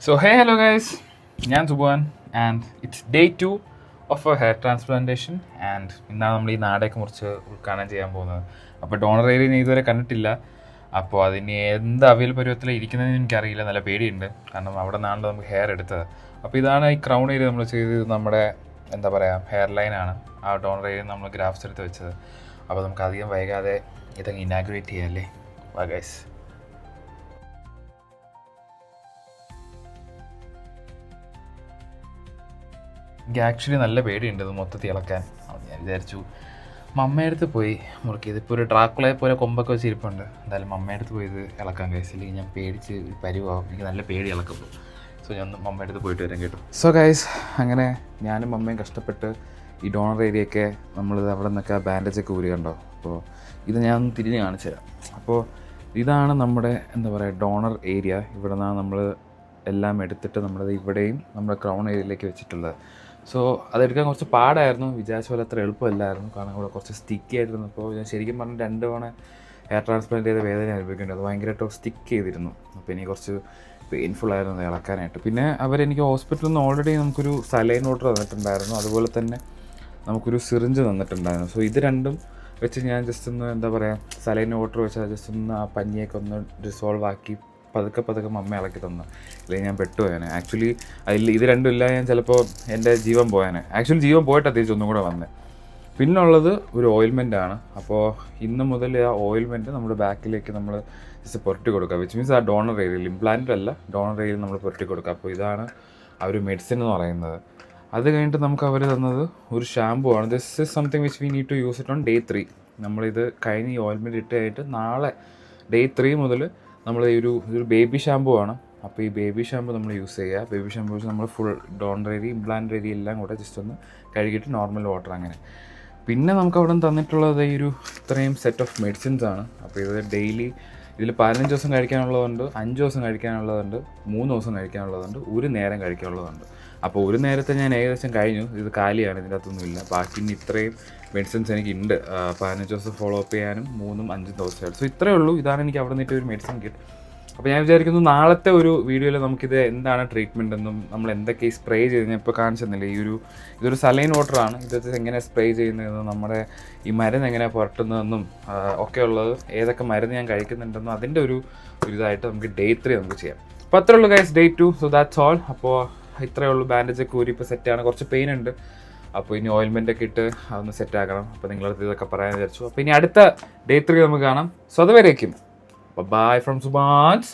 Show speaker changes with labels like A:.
A: So hey hello guys, ഞാൻ സുബാൻ and its day 2 of A hair transplantation and ഇന്നാണ് നമ്മൾ ഈ നാടൊക്കെ മുറിച്ച് ഉദ്ഘാടനം ചെയ്യാൻ പോകുന്നത്. അപ്പോൾ ഡോണർ ഏരിയ ഞാൻ ഇതുവരെ കണ്ടിട്ടില്ല. അപ്പോൾ അതിന് എന്ത് അവൈൽ പരുവത്തിൽ ഇരിക്കുന്നതെന്ന് എനിക്കറിയില്ല, നല്ല പേടിയുണ്ട്. കാരണം അവിടെ നിന്നാണല്ലോ നമുക്ക് ഹെയർ എടുത്തത്. അപ്പോൾ ഇതാണ് ഈ ക്രൗൺ ഏരിയ നമ്മൾ ചെയ്തത്. നമ്മുടെ എന്താ പറയുക ഹെയർ ലൈനാണ്. ആ ഡോണർ ഏരിയ നമ്മൾ ഗ്രാഫ്സ് എടുത്ത് വെച്ചത്. അപ്പോൾ നമുക്ക് അധികം വൈകാതെ ഇതങ്ങ് ഇനാഗുറേറ്റ് ചെയ്യാമല്ലേ. വാ ഗൈസ്. എനിക്ക് ആക്ച്വലി നല്ല പേടിയുണ്ട് ഇത് മൊത്തത്തിൽ ഇളക്കാൻ. ഞാൻ വിചാരിച്ചു മമ്മയടുത്ത് പോയി മുറുക്കി. ഇതിപ്പോൾ ഒരു ഡ്രാക്കുളയെ പോലെ കൊമ്പൊക്കെ വെച്ച് ഇരിപ്പുണ്ട്. എന്തായാലും മമ്മയടുത്ത് പോയി ഇത് ഇളക്കാൻ കഴിച്ചില്ലെങ്കിൽ ഞാൻ പേടിച്ച് പരിവാകും. എനിക്ക് നല്ല പേടി ഇളക്കുമ്പോൾ. സോ ഞാൻ ഒന്ന് മമ്മയടുത്ത് പോയിട്ട് വരാൻ കേട്ടു. സോ ഗൈസ്, അങ്ങനെ ഞാനും മമ്മയും കഷ്ടപ്പെട്ട് ഈ ഡോണർ ഏരിയയൊക്കെ നമ്മളിത് അവിടെ നിന്നൊക്കെ ആ ബാൻഡേജൊക്കെ ഊരി കണ്ടോ. അപ്പോൾ ഇത് ഞാൻ ഒന്ന് തിരിഞ്ഞ് കാണിച്ചു തരാം. അപ്പോൾ ഇതാണ് നമ്മുടെ എന്താ പറയുക ഡോണർ ഏരിയ. ഇവിടെ നിന്നാണ് നമ്മൾ എല്ലാം എടുത്തിട്ട് നമ്മളത് ഇവിടെയും നമ്മുടെ ക്രൗൺ ഏരിയയിലേക്ക് വെച്ചിട്ടുള്ളത്. സോ അതെടുക്കാൻ കുറച്ച് പാടായിരുന്നു, വിചാരിച്ച പോലെ അത്ര എളുപ്പമല്ലായിരുന്നു. കാരണം ഇവിടെ കുറച്ച് സ്റ്റിക്കി ആയിട്ടിരുന്നപ്പോൾ ഞാൻ ശരിക്കും പറഞ്ഞാൽ 2 തവണ ഹെയർ ട്രാൻസ്പ്ലാന്റ് ചെയ്ത വേദന അനുഭവിക്കേണ്ടത്. അത് ഭയങ്കരമായിട്ട് സ്റ്റിക്ക് ചെയ്തിരുന്നു. അപ്പോൾ എനിക്ക് കുറച്ച് പെയിൻഫുൾ ആയിരുന്നു ഇളക്കാനായിട്ട്. പിന്നെ അവരെനിക്ക് ഹോസ്പിറ്റലിൽ നിന്ന് ഓൾറെഡി നമുക്കൊരു സലൈൻ വാട്ടർ തന്നിട്ടുണ്ടായിരുന്നു, അതുപോലെ തന്നെ നമുക്കൊരു സിറിഞ്ച് തന്നിട്ടുണ്ടായിരുന്നു. സോ ഇത് രണ്ടും വെച്ച് ഞാൻ ജസ്റ്റ് ഒന്ന് എന്താ പറയുക സലൈൻ വാട്ടർ വെച്ച് ജസ്റ്റ് ഒന്ന് ആ പഞ്ഞിയൊക്കെ ഒന്ന് ഡിസോൾവ് ആക്കി പതുക്കെ മമ്മ ഇളക്കി തന്നു. അല്ലെങ്കിൽ ഞാൻ പെട്ടുപോയാനെ. ആക്ച്വലി ഇത് രണ്ടും ഇല്ല ഞാൻ ചിലപ്പോൾ എൻ്റെ ജീവൻ പോയാനെ. ആക്ച്വലി ജീവൻ പോയിട്ട് തിരിച്ചൊന്നും കൂടെ വന്നത്. പിന്നുള്ളത് ഒരു ഓയിൽമെൻറ്റാണ്. അപ്പോൾ ഇന്ന് മുതൽ ആ ഓയിൽമെൻറ്റ് നമ്മുടെ ബാക്കിലേക്ക് നമ്മൾ ജസ്റ്റ് പുരട്ടി കൊടുക്കുക. വിച്ച് മീൻസ് ആ ഡോണർ ഏരിയയിൽ, ഇംപ്ലാന്റ് അല്ല, ഡോണർ ഏരിയയിൽ നമ്മൾ പുരട്ടി കൊടുക്കുക. അപ്പോൾ ഇതാണ് ആ ഒരു മെഡിസിൻ എന്ന് പറയുന്നത്. അത് കഴിഞ്ഞിട്ട് നമുക്ക് അവർ തന്നത് ഒരു ഷാമ്പു ആണ്. This is something which we need to use it on day 3. നമ്മളിത് കഴിഞ്ഞ് ഈ ഓയിൽമെൻറ്റ് ഇട്ട് കഴിഞ്ഞിട്ട് നാളെ ഡേ 3 മുതൽ നമ്മൾ ഇതൊരു ബേബി ഷാമ്പു ആണ്. അപ്പോൾ ഈ ബേബി ഷാമ്പു നമ്മൾ യൂസ് ചെയ്യുക. ബേബി ഷാമ്പു വെച്ച് നമ്മൾ full donor area, implant area എല്ലാം കൂടെ ജസ്റ്റ് ഒന്ന് കഴുകിയിട്ട് നോർമൽ വാട്ടർ അങ്ങനെ. പിന്നെ നമുക്ക് അവിടെ നിന്ന് തന്നിട്ടുള്ളത് ഈ ഇത്രയും സെറ്റ് ഓഫ് മെഡിസിൻസ് ആണ്. അപ്പോൾ ഇത് ഡെയിലി ഇതിൽ 15 ദിവസം കഴിക്കാനുള്ളതുണ്ട്, 5 ദിവസം കഴിക്കാനുള്ളതുണ്ട്, 3 ദിവസം കഴിക്കാനുള്ളതുണ്ട്, ഒരു നേരം കഴിക്കാനുള്ളതുണ്ട്. അപ്പോൾ ഒരു നേരത്തെ ഞാൻ ഏകദേശം കഴിഞ്ഞു. ഇത് കാലിയാണ്, ഇതിൻ്റെ അകത്തൊന്നുമില്ല. ബാക്കി ഇനി ഇത്രയും മെഡിസിൻസ് എനിക്കുണ്ട് 15 ദിവസം ഫോളോ അപ്പ് ചെയ്യാനും 3ഉം 5ഉം ദിവസമായിട്ട്. സോ ഇത്രയേ ഉള്ളൂ. ഇതാണ് എനിക്ക് അവിടെ നിന്നിട്ട് ഒരു മെഡിസിൻ കിട്ടും. അപ്പോൾ ഞാൻ വിചാരിക്കുന്നു നാളത്തെ ഒരു വീഡിയോയിൽ നമുക്കിത് എന്താണ് ട്രീറ്റ്മെൻ്റ് എന്നും നമ്മൾ എന്തൊക്കെ സ്പ്രേ ചെയ്ത് ഞാൻ ഇപ്പോൾ കാണിച്ചെന്നില്ല. ഇതൊരു സലൈൻ വാട്ടറാണ്. ഇത് എങ്ങനെ സ്പ്രേ ചെയ്യുന്നതെന്നും നമ്മുടെ ഈ മരുന്ന് എങ്ങനെ പുരട്ടുന്നതെന്നും ഒക്കെ ഉള്ളത്, ഏതൊക്കെ മരുന്ന് ഞാൻ കഴിക്കുന്നുണ്ടെന്നും അതിൻ്റെ ഒരു ഇതായിട്ട് നമുക്ക് ഡേ 3 നമുക്ക് ചെയ്യാം. അപ്പോൾ അത്രേ ഉള്ളൂ guys, day 2. So that's all. അപ്പോൾ ഇത്രയേ ഉള്ളൂ. ബാൻഡേജൊക്കെ ഊരി ഇപ്പോൾ സെറ്റാണ്. കുറച്ച് പെയിൻ ഉണ്ട്. അപ്പോൾ ഇനി ഓയിൽമെൻ്റൊക്കെ ഇട്ട് അതൊന്ന് സെറ്റാക്കണം. അപ്പോൾ നിങ്ങളടുത്ത് ഇതൊക്കെ പറയാൻ വിചാരിച്ചു. അപ്പോൾ ഇനി അടുത്ത ഡേ 3 നമുക്ക് കാണാം. സോ അതുവരേക്കും ബൈ ഫ്രം സുബാൻസ്.